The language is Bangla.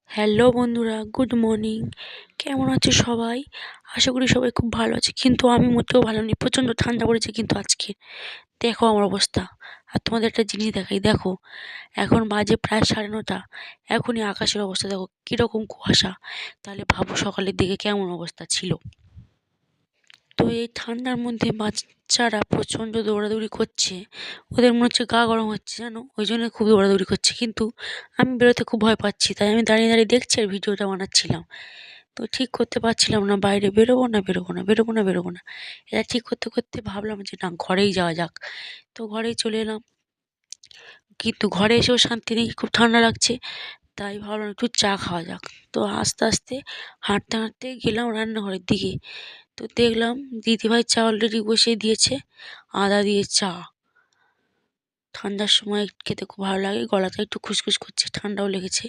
হ্যালো বন্ধুরা, গুড মর্নিং। কেমন আছো সবাই? আশা করি সবাই খুব ভালো আছে, কিন্তু আমি মোটেও ভালো নেই। প্রচণ্ড ঠান্ডা পড়েছে কিন্তু আজকে। দেখো আমার অবস্থা। আর তোমাদের একটা জিনিস দেখাই, দেখো এখন বাজে প্রায় 9:30। এখনই আকাশের অবস্থা দেখো কীরকম কুয়াশা। তাহলে ভাবো সকালের দিকে কেমন অবস্থা ছিল। তো এই ঠান্ডার মধ্যে বাচ্চারা প্রচণ্ড দৌড়াদৌড়ি করছে। ওদের মনে হচ্ছে গা গরম হচ্ছে, জানো, ওই জন্য খুব দৌড়াদৌড়ি করছে। কিন্তু আমি বেরোতে খুব ভয় পাচ্ছি, তাই আমি দাঁড়িয়ে দাঁড়িয়ে দেখছি আর ভিডিওটা বানাচ্ছিলাম। তো ঠিক করতে পারছিলাম না, বাইরে বেরোবো না বেরোবো না বেরোবো না বেরোবো না। এটা ঠিক করতে করতে ভাবলাম যে না, ঘরেই যাওয়া যাক। তো ঘরেই চলে এলাম, কিন্তু ঘরে এসেও শান্তি নেই, খুব ঠান্ডা লাগছে। তাই ভাবলাম একটু চা খাওয়া যাক। তো আস্তে আস্তে হাঁটতে হাঁটতে গেলাম রান্নাঘরের দিকে। তো দেখলাম দিদিভাই চা অলরেডি বসিয়ে দিয়েছে, আদা দিয়ে চা। ঠান্ডার সময় খেতে খুব ভালো লাগে, গলাটা একটু খুসখুস করছে, ঠান্ডাও লেগেছে।